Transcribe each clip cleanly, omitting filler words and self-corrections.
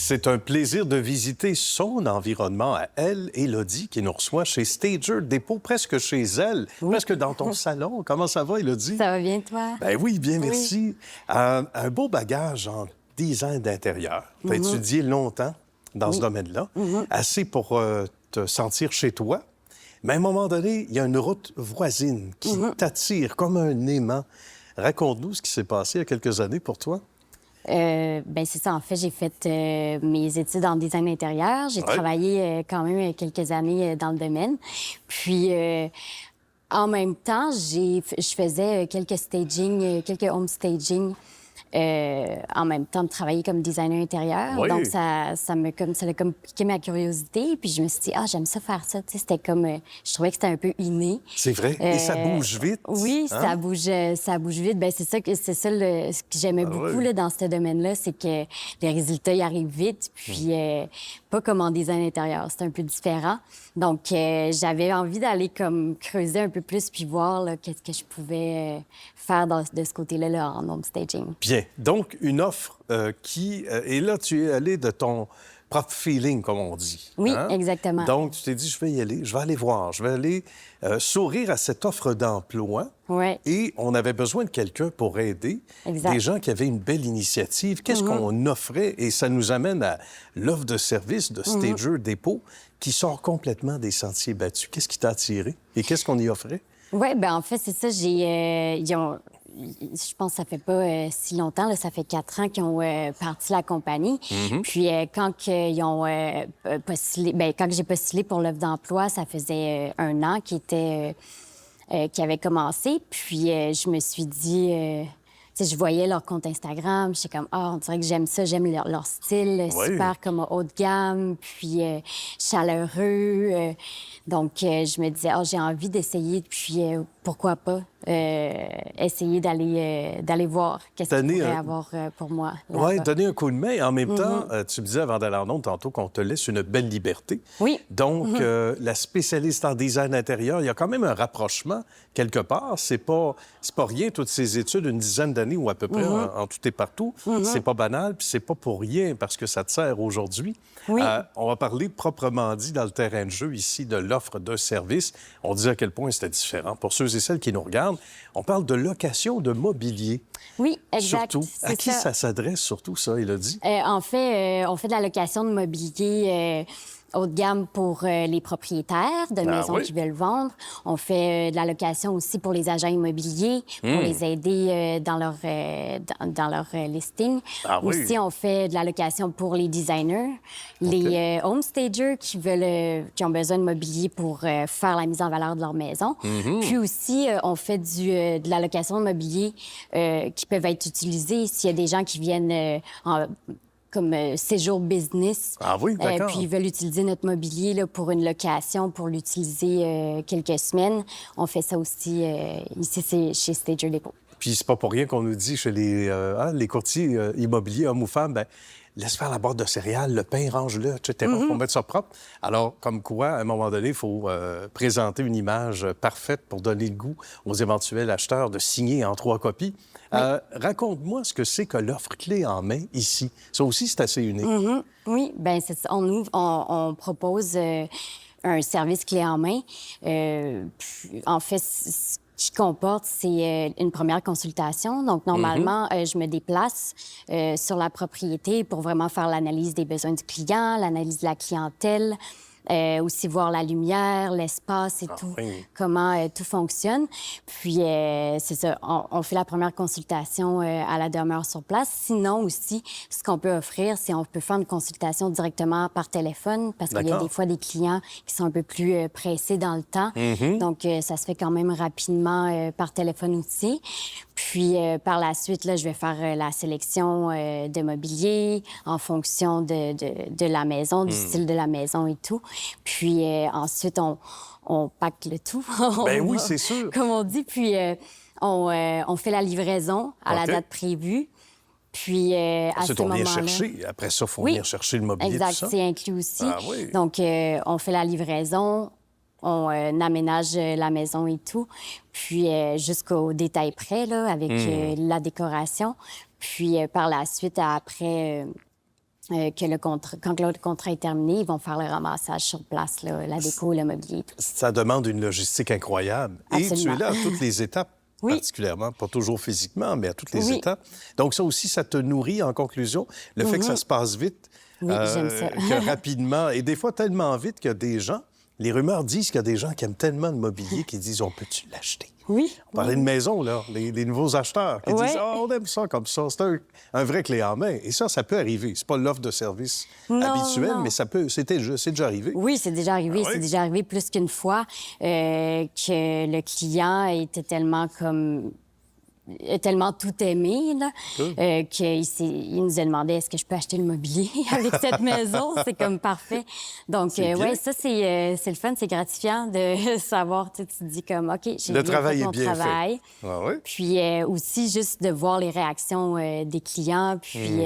C'est un plaisir de visiter son environnement à elle, Élodie, qui nous reçoit chez Stager Dépôt, presque chez elle, presque dans ton salon. Comment ça va, Élodie? Ça va bien, toi? Ben oui, bien, Oui. merci. Un beau bagage en design d'intérieur. Tu as étudié longtemps dans ce domaine-là, assez pour te sentir chez toi. Mais à un moment donné, il y a une route voisine qui t'attire comme un aimant. Raconte-nous ce qui s'est passé il y a quelques années pour toi. Ben c'est ça. En fait, j'ai fait mes études en design intérieur. J'ai travaillé quand même quelques années dans le domaine. Puis, en même temps, je faisais quelques staging, quelques home staging. En même temps de travailler comme designer intérieur. Oui. Donc, ça a comme piqué ma curiosité. Puis je me suis dit, j'aime ça faire ça. Tu sais, c'était comme, je trouvais que c'était un peu inné. C'est vrai. Et ça bouge vite. Oui, hein? ça bouge vite. Ben c'est ça ce que j'aimais beaucoup là, dans ce domaine-là, c'est que les résultats, ils arrivent vite. Puis pas comme en design intérieur, c'est un peu différent. Donc, j'avais envie d'aller comme creuser un peu plus puis voir là, qu'est-ce que je pouvais faire de ce côté-là là, en home staging. Bien. Donc, une offre qui... et là, tu es allé de ton propre feeling, comme on dit. Oui, hein? exactement. Donc, tu t'es dit, je vais y aller, je vais aller voir, je vais aller sourire à cette offre d'emploi. Ouais. Et on avait besoin de quelqu'un pour aider. Exact. Des gens qui avaient une belle initiative. Qu'est-ce qu'on offrait? Et ça nous amène à l'offre de service de Stager Dépôt qui sort complètement des sentiers battus. Qu'est-ce qui t'a attiré? Et qu'est-ce qu'on y offrait? Oui, ben en fait, c'est ça. Je pense que ça fait pas si longtemps, là, ça fait 4 ans qu'ils ont parti la compagnie. Puis quand ils ont postulé, quand j'ai postulé pour l'offre d'emploi, ça faisait 1 an qui avait commencé. Puis je me suis dit, tu sais, je voyais leur compte Instagram, j'étais comme, on dirait que j'aime ça, j'aime leur style, super comme haut de gamme, puis chaleureux. Donc, je me disais, j'ai envie d'essayer, puis pourquoi pas essayer d'aller voir qu'est-ce qu'il pourrait avoir pour moi. Oui, donner un coup de main. En même temps, tu me disais avant d'aller en ondes tantôt qu'on te laisse une belle liberté. Oui. Donc, la spécialiste en design intérieur, il y a quand même un rapprochement quelque part. C'est pas rien, toutes ces études, une dizaine d'années ou à peu près, en tout et partout. C'est pas banal, puis c'est pas pour rien parce que ça te sert aujourd'hui. Oui. On va parler proprement dit dans le terrain de jeu ici de l'offre de service. On dit à quel point c'était différent. Pour ceux et celles qui nous regardent, on parle de location de mobilier. Oui, exact. Surtout. À qui ça s'adresse, surtout, ça, Élodie? En fait, on fait de la location de mobilier haut de gamme pour les propriétaires de maisons qui veulent vendre. On fait de la location aussi pour les agents immobiliers, pour les aider dans leur listing. Aussi, on fait de la location pour les designers, les home stagers qui ont besoin de mobilier pour faire la mise en valeur de leur maison. Puis aussi, on fait de la location de mobilier qui peuvent être utilisés s'il y a des gens qui viennent comme séjour business. D'accord. Puis ils veulent utiliser notre mobilier là, pour une location, pour l'utiliser quelques semaines. On fait ça aussi ici, c'est chez Stager Dépôt. Puis c'est pas pour rien qu'on nous dit chez les courtiers immobiliers, hommes ou femmes, bien, laisse faire la boîte de céréales, le pain, range-le, etc. Faut mettre ça propre. Alors, comme quoi, à un moment donné, il faut présenter une image parfaite pour donner le goût aux éventuels acheteurs de signer en 3 copies. Raconte-moi ce que c'est que l'offre clé en main ici. Ça aussi, c'est assez unique. Oui, bien, c'est ça. On propose un service clé en main. En fait, ce qui comporte, c'est une première consultation. Donc, normalement, je me déplace sur la propriété pour vraiment faire l'analyse des besoins du client, l'analyse de la clientèle, aussi voir la lumière, l'espace et tout, comment tout fonctionne. Puis, c'est ça, on fait la première consultation à la demeure sur place. Sinon aussi, ce qu'on peut offrir, c'est on peut faire une consultation directement par téléphone parce qu'il y a des fois des clients qui sont un peu plus pressés dans le temps. Donc, ça se fait quand même rapidement par téléphone aussi. Puis, par la suite, là, je vais faire la sélection de mobilier en fonction de la maison, du style de la maison et tout. Puis, ensuite, on pack le tout. Ben oui, c'est sûr. Comme on dit. Puis, on fait la livraison à la date prévue. Puis, à ce moment-là... on vient chercher. Après ça, il faut venir chercher le mobilier, exact, tout ça. c'est inclus aussi. Oui. Donc, on fait la livraison, on aménage la maison et tout, puis jusqu'au détail près, là, avec la décoration. Puis par la suite, après que quand le contrat est terminé, ils vont faire le ramassage sur place, là, la déco, le mobilier et tout. Ça demande une logistique incroyable. Absolument. Et tu es là à toutes les étapes, Oui. particulièrement, pas toujours physiquement, mais à toutes les Oui. étapes. Donc ça aussi, ça te nourrit en conclusion. Le fait que ça se passe vite, Oui, j'aime ça. que rapidement, et des fois tellement vite qu'il y a des gens, les rumeurs disent qu'il y a des gens qui aiment tellement de mobilier qu'ils disent « On peut-tu l'acheter? » Oui. On parlait de maison, là, les nouveaux acheteurs qui Ouais. disent « Ah, on aime ça comme ça. » C'est un vrai clé en main. Et ça peut arriver. C'est pas l'offre de service habituelle, non. mais c'est déjà arrivé. Oui, c'est déjà arrivé. Ah oui? C'est déjà arrivé plus qu'une fois que le client était tellement comme tellement tout aimé là, qu'il nous a demandé est-ce que je peux acheter le mobilier avec cette maison. C'est comme parfait. Donc, oui, ça, c'est le fun, c'est gratifiant de savoir. Tu te dis comme, OK, j'ai Le bien travail fait est mon bien travail. fait. Ah oui? Puis aussi, juste de voir les réactions des clients. Puis,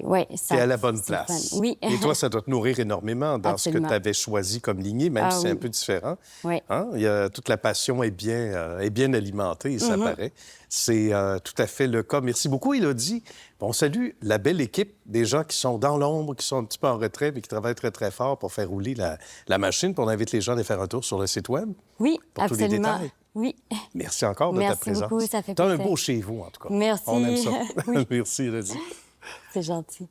ouais, T'es à la bonne c'est le place. fun. Oui. Et toi, ça doit te nourrir énormément dans Absolument. ce que tu avais choisi comme lignée, même Ah si c'est oui. un peu différent. Oui. Hein? Toute la passion est bien alimentée, ça paraît. C'est tout à fait le cas. Merci beaucoup, Élodie. On salue la belle équipe des gens qui sont dans l'ombre, qui sont un petit peu en retrait, mais qui travaillent très, très fort pour faire rouler la machine. Puis on invite les gens à aller faire un tour sur le site Web. Oui, pour tous les absolument. détails. Oui. Merci encore de ta Merci présence. beaucoup, ça fait T'as un plaisir. beau chez vous, en tout cas. Merci. On aime ça. Oui. Merci, Élodie. C'est gentil.